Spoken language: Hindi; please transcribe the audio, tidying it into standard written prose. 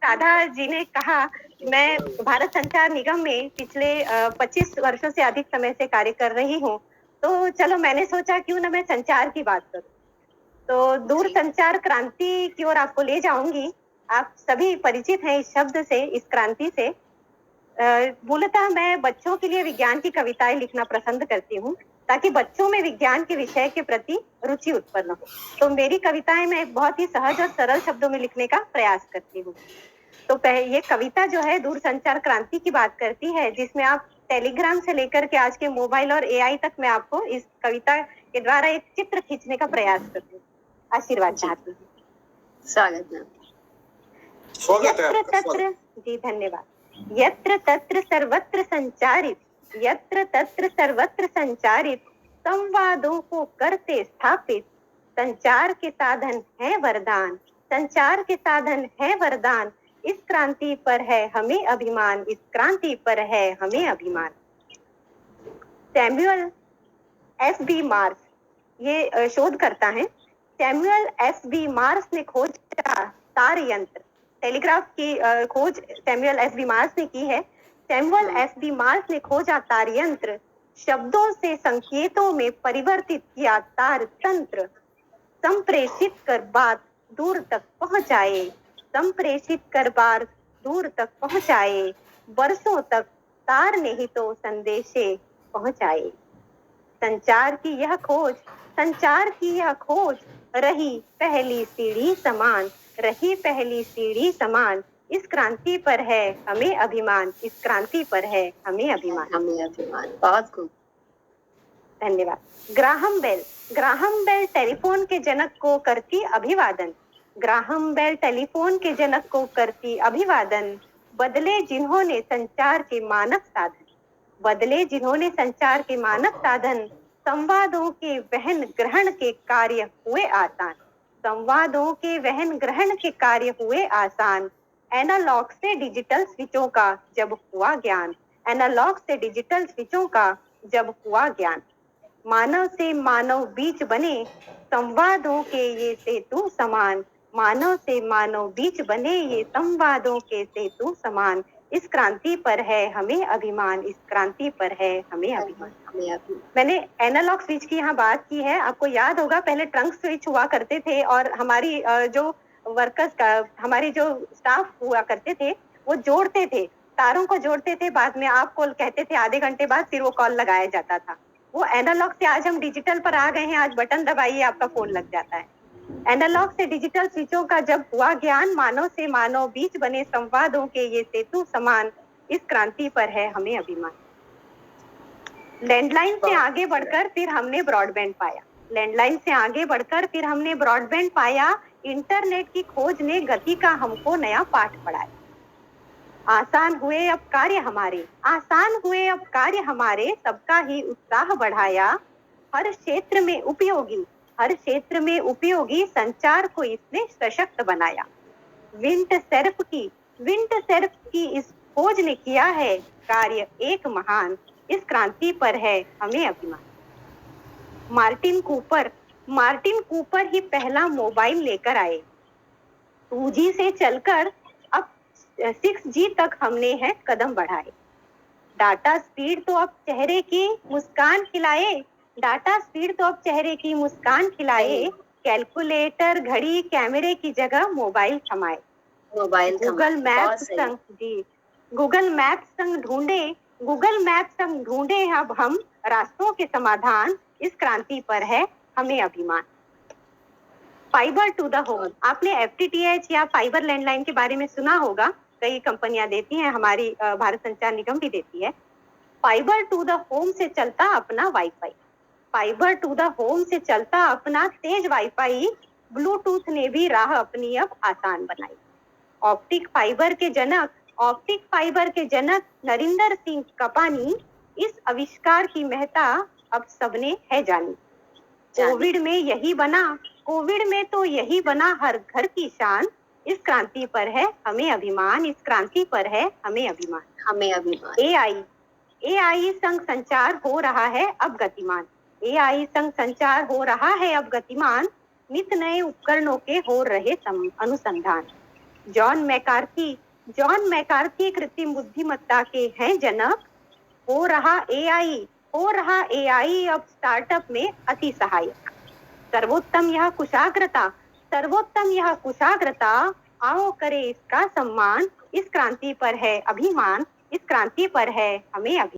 राधा जी ने कहा, मैं भारत संचार निगम में पिछले 25 वर्षों से अधिक समय से कार्य कर रही हूँ। तो चलो मैंने सोचा क्यों ना मैं संचार की बात करूँ। तो दूर संचार क्रांति की ओर आपको ले जाऊंगी। आप सभी परिचित हैं इस शब्द से, इस क्रांति से। मूलतः मैं बच्चों के लिए विज्ञान की कविताएं लिखना पसंद करती हूँ, ताकि बच्चों में विज्ञान के विषय के प्रति रुचि उत्पन्न हो। तो मेरी कविताएं मैं बहुत ही सहज और सरल शब्दों में लिखने का प्रयास करती हूँ। तो ये कविता जो है दूरसंचार क्रांति की बात करती है, जिसमें आप टेलीग्राम से लेकर के आज के मोबाइल और एआई तक मैं आपको इस कविता के द्वारा एक चित्र खींचने का प्रयास करती हूँ। आशीर्वाद चाहती हूँ। स्वागत है। यत्र तत्र, जी धन्यवाद। यत्र तत्र सर्वत्र संचारित, यत्र तत्र सर्वत्र संचारित, संवादों को करते स्थापित, संचार के साधन है वरदान, संचार के साधन है वरदान, इस क्रांति पर है हमें अभिमान, इस क्रांति पर है हमें अभिमान। Samuel S.B.. मार्स ये शोधकर्ता हैं। Samuel S.B.. मार्स ने खोजा तार यंत्र, टेलीग्राफ की खोज सैमुअल एस.बी. मार्स ने की है। Samuel S.B.. मार्स ने खोजा तार यंत्र, शब्दों से संकेतों में परिवर्तित किया तार तंत्र, संप्रेषित कर बात दूर तक पहुंचाए, संप्रेषित कर बात दूर तक पहुंचाए, बरसों तक तार ने ही तो संदेशे पहुंचाए। संचार की यह खोज, संचार की यह खोज रही पहली सीढ़ी समान, रही पहली सीढ़ी समान, इस क्रांति पर है हमें अभिमान, इस क्रांति पर है हमें अभिमान, हमें अभिमान। बहुत खूब, धन्यवाद। Graham Bell, Graham Bell telephone के जनक को करती अभिवादन, ग्राहम बेल टेलीफोन के जनक को करती अभिवादन, बदले जिन्होंने संचार के मानक साधन, बदले जिन्होंने संचार के मानक साधन, संवादों के वहन ग्रहण के कार्य हुए आसान, संवादों के वहन ग्रहण के कार्य हुए आसान, एनालॉग से डिजिटल स्विचों का जब हुआ ज्ञान, एनालॉग से डिजिटल स्विचों का जब हुआ ज्ञान, मानव से मानव बीच बने संवादों के ये सेतु समान, मानव से मानव बीच बने ये संवादों के सेतु समान, इस क्रांति पर है हमें अभिमान, इस क्रांति पर है हमें अभिमान, हमें अभिमान। मैंने एनालॉग स्विच की यहाँ बात की है। आपको याद होगा पहले ट्रंक स्विच हुआ करते थे, और हमारी जो वर्कर्स का, हमारी जो स्टाफ हुआ करते थे वो जोड़ते थे, तारों को जोड़ते थे, बाद में आप कॉल कहते थे, आधे घंटे बाद फिर वो कॉल लगाया जाता था। वो एनालॉग से आज हम डिजिटल पर आ गए हैं, आज बटन दबाइए आपका फोन लग जाता है। एनालॉग से डिजिटल स्विचों का जब हुआ ज्ञान, मानव से मानव बीच बने संवादों के ये सेतु समान, इस क्रांति पर है हमें अभिमान। लैंडलाइन से आगे बढ़कर फिर हमने ब्रॉडबैंड पाया, लैंडलाइन से आगे बढ़कर फिर हमने ब्रॉडबैंड पाया, इंटरनेट की खोज ने गति का हमको नया पाठ पढ़ाया। आसान हुए अब कार्य हमारे, आसान हुए अब कार्य हमारे, सबका ही उत्साह बढ़ाया, हर क्षेत्र में उपयोगी, हर क्षेत्र में उपयोगी संचार को इसने सशक्त बनाया। विंट सर्फ की इस खोज ने किया है कार्य एक महान, इस क्रांति पर है हमें अभिमान। मार्टिन कूपर ही पहला मोबाइल लेकर आए, 2G से चलकर अब 6G तक हमने है कदम बढ़ाए। डाटा स्पीड तो अब चेहरे की मुस्कान खिलाए, डाटा स्पीड तो अब चेहरे की मुस्कान खिलाए, कैलकुलेटर घड़ी कैमरे की जगह मोबाइल थमाए, मोबाइल गूगल मैप संग, जी गूगल मैप संग ढूंढे, गूगल मैप संग ढूंढे अब हम रास्तों के समाधान, इस क्रांति पर है हमें अभिमान। फाइबर टू द होम, आपने FTTH या फाइबर लैंडलाइन के बारे में सुना होगा, कई कंपनियां देती हैं, हमारी भारत संचार निगम भी देती है। फाइबर टू द होम से चलता अपना wifi, fibre to the home से चलता अपना तेज वाईफाई, ब्लूटूथ ने भी राह अपनी अब आसान बनाई। ऑप्टिक फाइबर के जनक नरिंदर सिंह कपानी, इस आविष्कार की महत्ता अब सबने है जानी। कोविड में तो यही बना हर घर की शान, इस क्रांति पर है हमें अभिमान, इस क्रांति पर है हमें अभिमान, हमें अभिमान। AI संग संचार हो रहा है अब गतिमान, AI संग संचार हो रहा है अब गतिमान, नित नए उपकरणों के हो रहे अनुसंधान। जॉन मैकार्थी कृत्रिम बुद्धिमत्ता के हैं जनक। हो रहा एआई अब स्टार्टअप में अति सहायक। सर्वोत्तम यह कुशाग्रता, आओ करे इसका सम्मान। इस क्रांति पर है अभिमान, इस क्रांति पर है हमें अभिमान।